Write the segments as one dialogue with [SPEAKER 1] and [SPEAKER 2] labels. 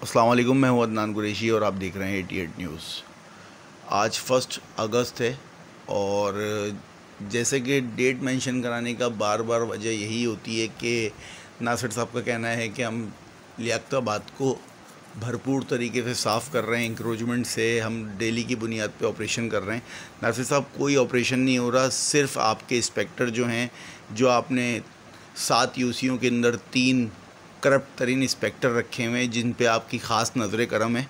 [SPEAKER 1] अस्सलाम वालेकुम, मैं हूं अदनान कुरैशी और आप देख रहे हैं 88 न्यूज़। आज 1 अगस्त है और जैसे कि डेट मेंशन कराने का बार बार वजह यही होती है कि नासिर साहब का कहना है कि हम लियाकताबाद को भरपूर तरीके से साफ़ कर रहे हैं, इंक्रोचमेंट से हम डेली की बुनियाद पे ऑपरेशन कर रहे हैं। नासिर साहब, कोई ऑपरेशन नहीं हो रहा, सिर्फ आपके इंस्पेक्टर जो हैं, जो आपने 7 यूसीओ के अंदर 3 करप्ट तरीन इंस्पेक्टर रखे हुए हैं जिन पे आपकी ख़ास नज़र करम है,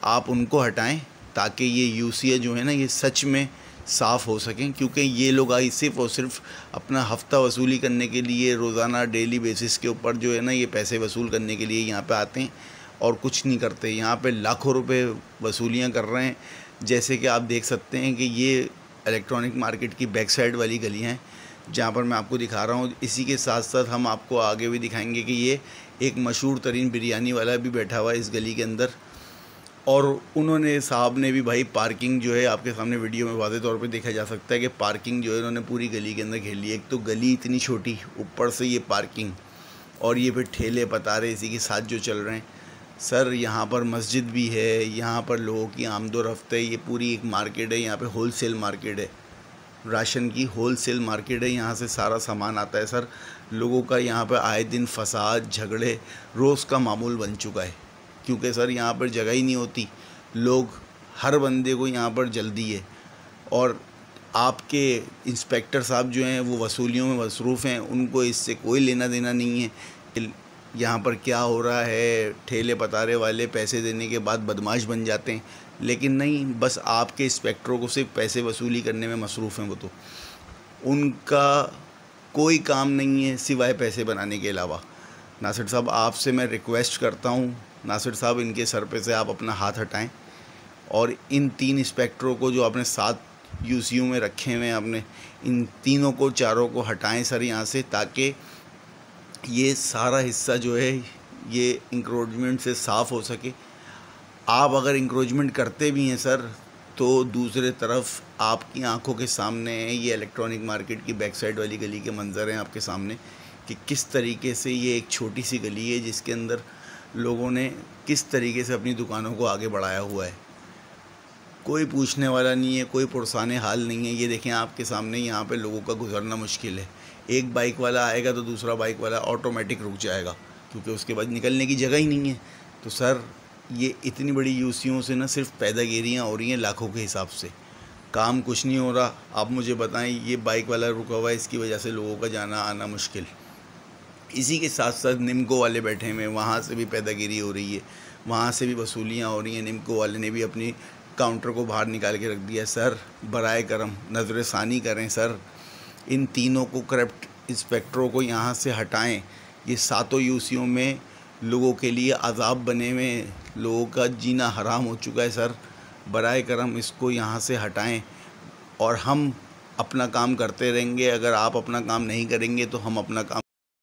[SPEAKER 1] आप उनको हटाएं ताकि ये यूसीए जो है ना, ये सच में साफ़ हो सकें। क्योंकि ये लोग आई सिर्फ़ और सिर्फ अपना हफ्ता वसूली करने के लिए, रोज़ाना डेली बेसिस के ऊपर जो है ना, ये पैसे वसूल करने के लिए यहाँ पे आते हैं और कुछ नहीं करते। यहाँ पे लाखों रुपए वसूलियाँ कर रहे हैं। जैसे कि आप देख सकते हैं कि ये इलेक्ट्रॉनिक मार्केट की बैक साइड वाली गलियाँ हैं जहाँ पर मैं आपको दिखा रहा हूँ। इसी के साथ साथ हम आपको आगे भी दिखाएंगे कि ये एक मशहूर तरीन बिरयानी वाला भी बैठा हुआ है इस गली के अंदर, और उन्होंने साहब ने भी भाई पार्किंग जो है, आपके सामने वीडियो में वाज़े तौर पे देखा जा सकता है कि पार्किंग जो है उन्होंने पूरी गली के अंदर घेर ली है। एक तो गली इतनी छोटी, ऊपर से ये पार्किंग, और ये फिर ठेले पतारे इसी के साथ जो चल रहे हैं। सर, यहाँ पर मस्जिद भी है, यहाँ पर लोगों की आमदोरफ्त है, ये पूरी एक मार्केट है, यहाँ पे होलसेल मार्केट है, राशन की होलसेल मार्केट है, यहाँ से सारा सामान आता है। सर, लोगों का यहाँ पर आए दिन फसाद, झगड़े रोज़ का मामूल बन चुका है, क्योंकि सर यहाँ पर जगह ही नहीं होती। लोग, हर बंदे को यहाँ पर जल्दी है, और आपके इंस्पेक्टर साहब जो हैं वो वसूलियों में मसरूफ़ हैं, उनको इससे कोई लेना देना नहीं है। यहाँ पर क्या हो रहा है, ठेले पतारे वाले पैसे देने के बाद बदमाश बन जाते हैं, लेकिन नहीं, बस आपके इंस्पेक्टरों को सिर्फ पैसे वसूली करने में मसरूफ़ हैं। वो तो उनका कोई काम नहीं है सिवाय पैसे बनाने के अलावा। नासिर साहब, आपसे मैं रिक्वेस्ट करता हूँ, नासिर साहब, इनके सर पे से आप अपना हाथ हटाएं और इन 3 इंस्पेक्टरों को जो आपने 7 यूसीयू में रखे हुए हैं, आपने इन तीनों को, चारों को हटाएं सर यहाँ से, ताकि ये सारा हिस्सा जो है ये इंक्रोचमेंट से साफ़ हो सके। आप अगर इंक्रोचमेंट करते भी हैं सर, तो दूसरे तरफ आपकी आंखों के सामने ये इलेक्ट्रॉनिक मार्केट की बैक साइड वाली गली के मंजर हैं आपके सामने कि किस तरीके से ये एक छोटी सी गली है जिसके अंदर लोगों ने किस तरीके से अपनी दुकानों को आगे बढ़ाया हुआ है। कोई पूछने वाला नहीं है, कोई पुरसाने हाल नहीं है। ये देखें आपके सामने, यहाँ पे लोगों का गुजरना मुश्किल है। एक बाइक वाला आएगा तो दूसरा बाइक वाला ऑटोमेटिक रुक जाएगा, क्योंकि उसके बाद निकलने की जगह ही नहीं है। तो सर, ये इतनी बड़ी यूसीओं से ना सिर्फ पैदागिरियाँ हो रही हैं लाखों के हिसाब से, काम कुछ नहीं हो रहा। आप मुझे बताएं, ये बाइक वाला रुका हुआ है, इसकी वजह से लोगों का जाना आना मुश्किल। इसी के साथ साथ निम्को वाले बैठे हुए, वहाँ से भी पैदागिरी हो रही है, वहाँ से भी वसूलियाँ हो रही हैं। निम्को वाले ने भी अपनी काउंटर को बाहर निकाल के रख दिया। सर, बराए करम नज़र षानी करें सर, इन तीनों को, करप्ट इंस्पेक्टरों को यहाँ से हटाएं। ये 7 यूसीओं में लोगों के लिए अजाब बने हुए, लोगों का जीना हराम हो चुका है। सर, बराए करम इसको यहाँ से हटाएं, और हम अपना काम करते रहेंगे। अगर आप अपना काम नहीं करेंगे तो हम अपना काम